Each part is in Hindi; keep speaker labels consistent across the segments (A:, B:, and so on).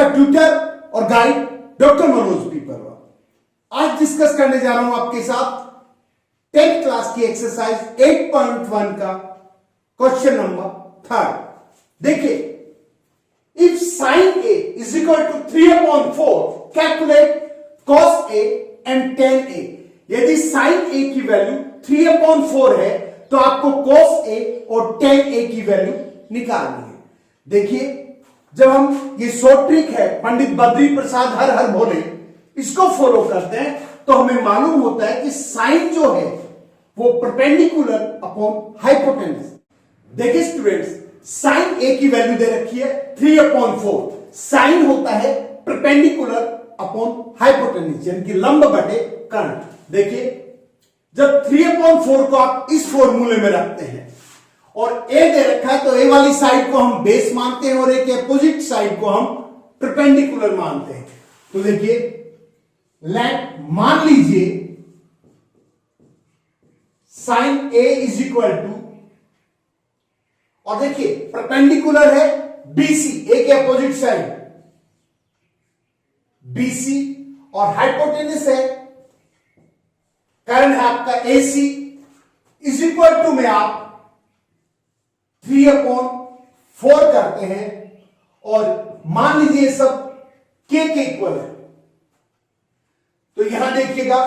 A: आपका ट्यूटर और गाइड डॉक्टर मनोज पी परवा। आज डिस्कस करने जा रहा हूं आपके साथ 10th क्लास की एक्सरसाइज 8.1 का क्वेश्चन नंबर 3। देखिए, if sin a is equal to 3/4 calculate cos a and tan a। यदि sin a की वैल्यू 3/4 है तो आपको cos a और tan a की वैल्यू निकालनी है। देखिए, जब हम ये शॉर्ट ट्रिक है पंडित बद्री प्रसाद हर हर भोले, इसको फॉलो करते हैं तो हमें मालूम होता है कि साइन जो है वो परपेंडिकुलर अपॉन हाइपोटेन्यूस। देखिए स्टूडेंट्स, साइन ए की वैल्यू दे रखी है 3/4। साइन होता है परपेंडिकुलर अपॉन हाइपोटेन्यूस, यानी कि लंब बटे कर्ण। देखिए, जब 3/4 को आप इस फॉर्मूले में रखते हैं और ए दे रखा है तो ए वाली साइड को हम बेस मानते हैं और ए के अपोजिट साइड को हम परपेंडिकुलर मानते हैं। तो देखिए, लेट मान लीजिए sine A is equal to, और देखिए परपेंडिकुलर है बीसी, ए के अपोजिट साइड बीसी, और हाइपोटेन्यूस है, कर्ण है आपका एसी, इज इक्वल टू में आप 3/4 करते हैं और मान लीजिए सब के इक्वल है। तो यहां देखिएगा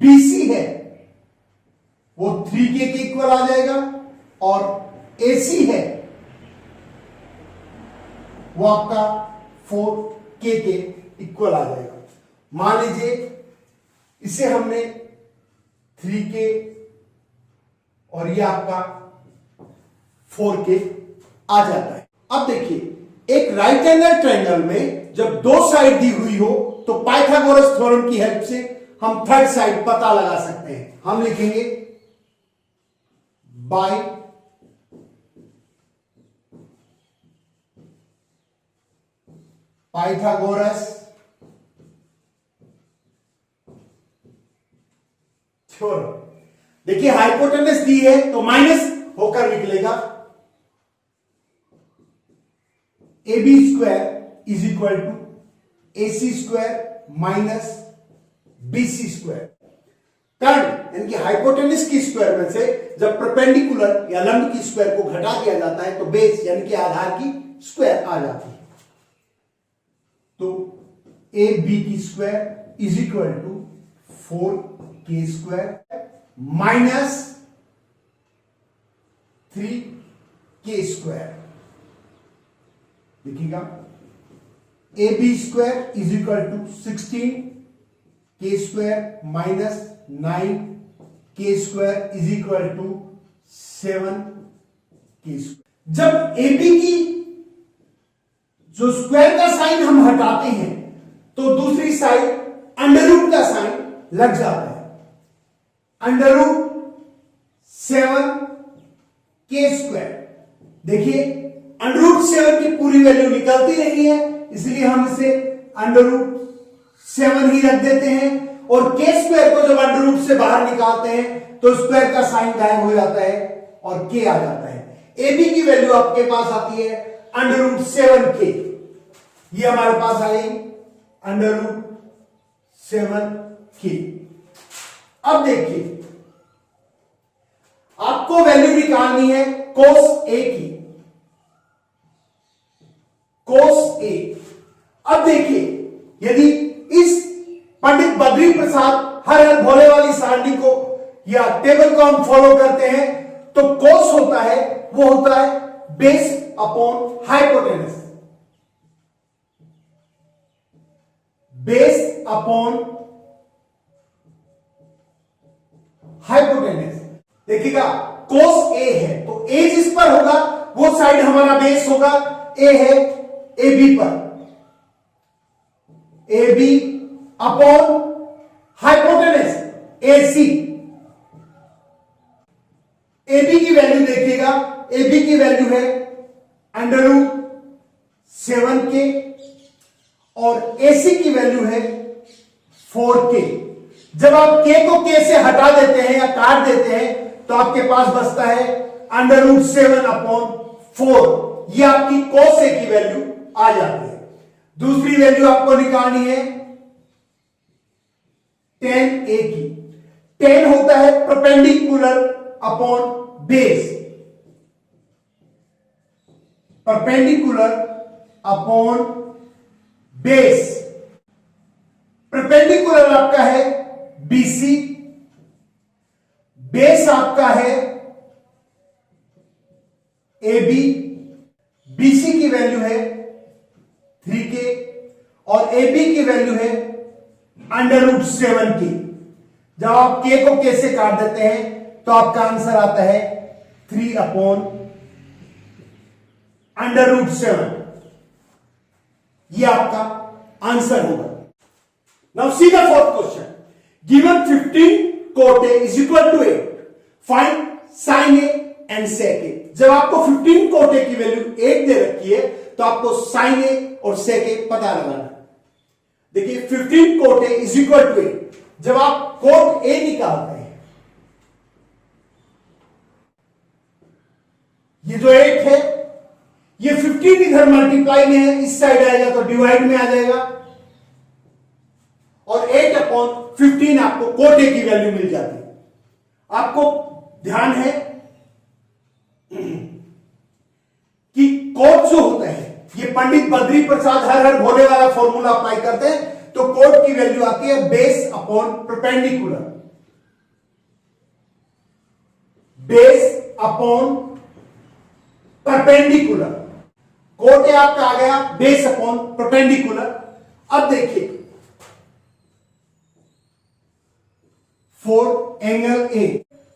A: बीसी है वो 3k के इक्वल आ जाएगा और एसी है वो आपका 4k के इक्वल आ जाएगा। मान लीजिए इसे हमने 3k और ये आपका 4k आ जाता है। अब देखिए, एक राइट एंगल ट्रायंगल में जब दो साइड दी हुई हो तो पाइथागोरस थ्योरम की हेल्प से हम थर्ड साइड पता लगा सकते हैं। हम लिखेंगे बाय पाइथागोरस थ्योरम। देखिए, हाइपोटेन्यूस दी है तो माइनस होकर निकलेगा A B square is equal to A C square minus B C square. कर्ण यानी कि हाइपोटेन्यूस की स्क्वायर में से जब परपेंडिकुलर या लंब की स्क्वायर को घटा दिया जाता है तो बेस यानी कि आधार की स्क्वायर आ जाती है। तो ए बी की square is equal to 4k square minus 3k square. देखिएगा, A B square is equal to 16k square minus 9k square is equal to 7k square. जब ए बी की जो स्क्वायर का साइन हम हटाते हैं तो दूसरी साइड अंडर रूट का साइन लग जाता है। Under root 7k square. देखिए, अंडर रूट 7 की पूरी वैल्यू निकलती रही है, इसलिए हम इसे अंडर रूट 7 ही रख देते हैं और k स्क्वायर को जब अंडर रूट से बाहर निकालते हैं तो स्क्वायर का साइन गायब हो जाता है और k आ जाता है। ए बी की वैल्यू आपके पास आती है अंडर रूट 7k। ये हमारे पास आई अंडर रूट 7k। अब देखिए, आपको वैल्यू निकालनी है cos a की, cos a। अब देखिए, यदि इस पंडित बद्री प्रसाद हर हर भोले वाली सारणी को या टेबल को हम फॉलो करते हैं तो cos होता है वो होता है base upon hypotenuse. Base upon hypotenuse. देखिएगा, cos a है तो a जिस पर होगा वो साइड हमारा बेस होगा। a है ए बी पर, A B upon hypotenuse A C. A B की वैल्यू देखिएगा, ए बी की वैल्यू है अंडर रूट 7k और ए सी की वैल्यू है 4k। जब आप k को k से हटा देते हैं या काट देते हैं तो आपके पास बचता है अंडर रूट 7 अपॉन 4, ये आपकी cos A की वैल्यू आ जाती है। दूसरी वैल्यू आपको निकालनी है tan A की। tan होता है perpendicular upon base, perpendicular upon base. Perpendicular आपका है BC, बेस आपका है AB, BC की वैल्यू है 3K और AB की वैल्यू है √7K। जब आप K को K से काट देते हैं तो आपका आंसर आता है 3/√7। यह आपका आंसर होगा। Now see the fourth question. Given 15 cot A is equal to 8, find sin A and sec A। जब आपको 15 cot A की वैल्यू 8 दे रखी है तो आपको sin A और sec A पता लगाना। देखिए 15 cot A is equal to 8, जब आप cot A निकालते हैं, ये जो 8 है ये 15 इधर मल्टीप्लाई में है, इस साइड आएगा तो डिवाइड में आ जाएगा और 8/15 आपको cot A की वैल्यू मिल जाती है। आपको ध्यान है कि कोट जो होता है ये पंडित बद्री प्रसाद हर हर भोले वाला फॉर्मूला अप्लाई करते हैं तो कोट की वैल्यू आती है base upon perpendicular, base upon perpendicular. Cot आपका आ गया बेस अपॉन परपेंडिकुलर। अब देखिए 4 एंगल A,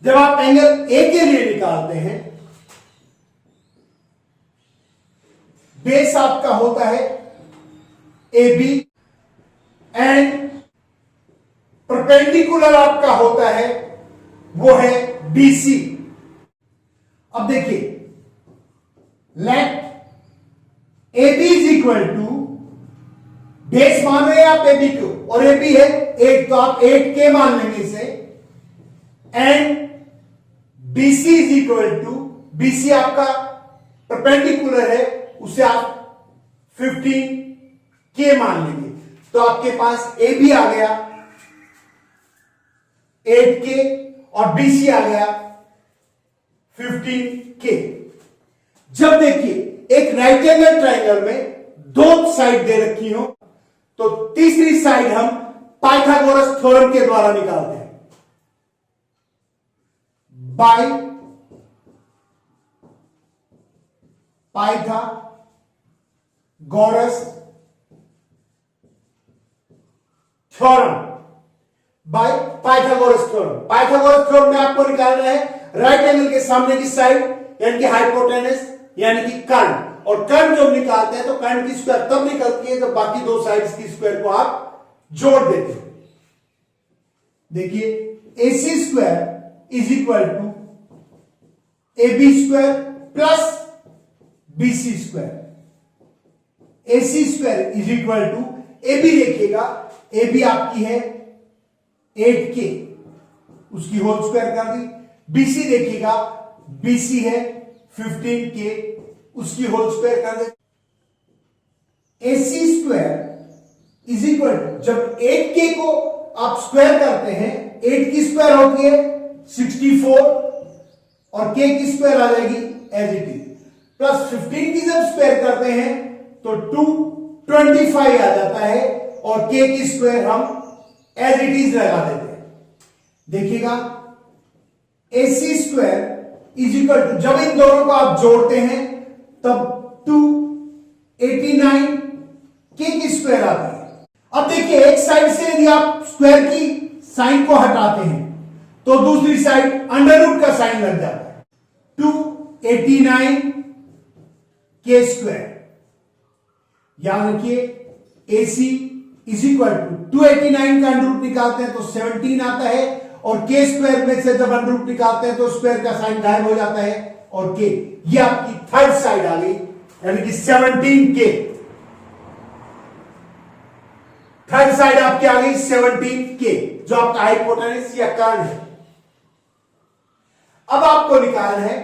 A: जब आप एंगल A के लिए निकालते हैं बेस आपका होता है AB एंड परपेंडिकुलर आपका होता है वो है BC। अब देखिए let AB is equal to, base मान रहे हैं आप AB को और AB है 8 तो आप 8K मान लेंगे इसे, and BC is equal to, BC आपका परपेंडिकुलर है उसे आप 15K मान लेंगे तो आपके पास AB आ गया 8K और BC आ गया 15K। जब देखिए एक राइट एंगल ट्राइंगल में दो साइड दे रखी हो तो तीसरी साइड हम पाइथागोरस थ्योरम के द्वारा निकालते हैं। Bye Pythagoras theorem, bye Pythagoras theorem. Pythagoras theorem में आपको निकालना है राइट एंगल के सामने की साइड यानी कि हाइपोटेनस यानी कि कर्ण, और कर्ण जब निकालते हैं तो कर्ण की स्क्वायर तब निकलती है जब बाकी दो साइड्स की स्क्वायर को आप जोड़ देते हैं। देखिए AC square is equal to AB square plus BC square. AC square is equal to AB, देखिएगा AB आपकी है 8K, उसकी होल स्क्वायर कर दी। BC देखिएगा BC है 15K, उसकी होल स्क्वायर कर दे। AC square is equal to, जब 8K को आप स्क्वायर करते हैं 8 की स्क्वायर होती है 64 और K की स्क्वायर आ जाएगी एज इट इज, प्लस 15 की जब स्क्वायर करते हैं तो 225 आ जाता है और K की स्क्वायर हम एज इट इज लगा देते हैं। देखिएगा AC square is equal to, जब इन दोनों को आप जोड़ते हैं तब 289 K की स्क्वायर आती है। अब देखिए एक साइड से यदि आप स्क्वायर की साइन को हटाते हैं तो दूसरी साइड अंडर रूट का साइन लग जाता है, 289 K स्क्वायर। याद रखिए AC इज इक्वल टू 289 का अंडर रूट निकालते हैं तो 17 आता है और K स्क्वायर में से जब अंडर रूट निकालते हैं तो स्क्वायर का साइन गायब हो जाता है और K, ये आपकी थर्ड साइड आ गई यानी कि 17K। थर्ड साइड आपकी आ गई 17K जो आपका हाइपोटेनस या कर्ण है। अब आपको निकालना है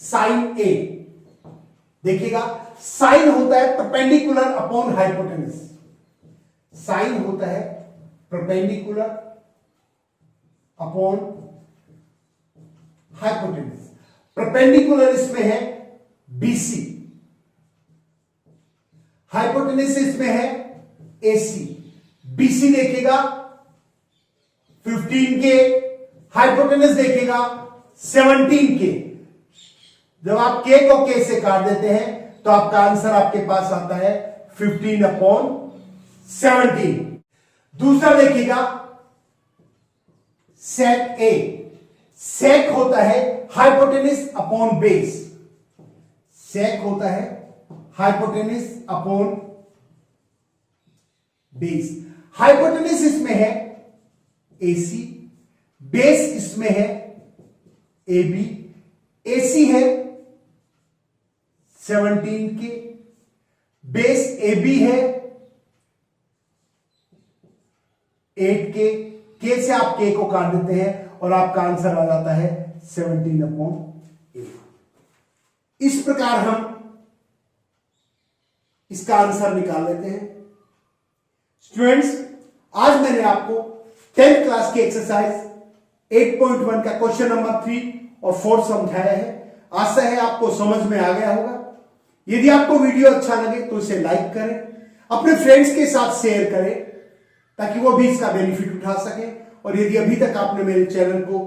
A: साइन ए। देखिएगा, साइन होता है परपेंडिकुलर अपॉन हाइपोटेनस। साइन होता है परपेंडिकुलर अपॉन हाइपोटेनस। परपेंडिकुलर इसमें है बीसी, हाइपोटेनस इसमें है एसी। बीसी देखेगा 15 के, हाइपोटेनस देखेगा 17 के। जब आप के को के से काट देते हैं तो आपका आंसर आपके पास आता है 15/17। दूसरा देखिएगा सेक ए। सेक होता है हाइपोटेनस अपॉन बेस। सेक होता है हाइपोटेनस अपॉन बेस। हाइपोटेनस इसमें है एसी, बेस इसमें है एबी। एसी है 17 के, बेस एबी है 8 के से आप के को काट देते हैं और आपका आंसर आ जाता है 17/8। इस प्रकार हम इसका आंसर निकाल लेते हैं। स्टूडेंट्स, आज मैंने आपको 10th क्लास की एक्सरसाइज 8.1 का क्वेश्चन नंबर 3 और 4 समझाया है। आशा है आपको समझ में आ गया होगा। यदि आपको वीडियो अच्छा लगे तो इसे लाइक करें, अपने फ्रेंड्स के साथ शेयर करें ताकि वो भी इसका बेनिफिट उठा सके। और यदि अभी तक आपने मेरे चैनल को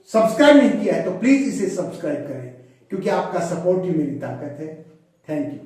A: सब्सक्राइब नहीं किया है तो प्लीज इसे सब्सक्राइब करें, क्योंकि आपका सपोर्ट ही मेरी ताकत है। Thank you.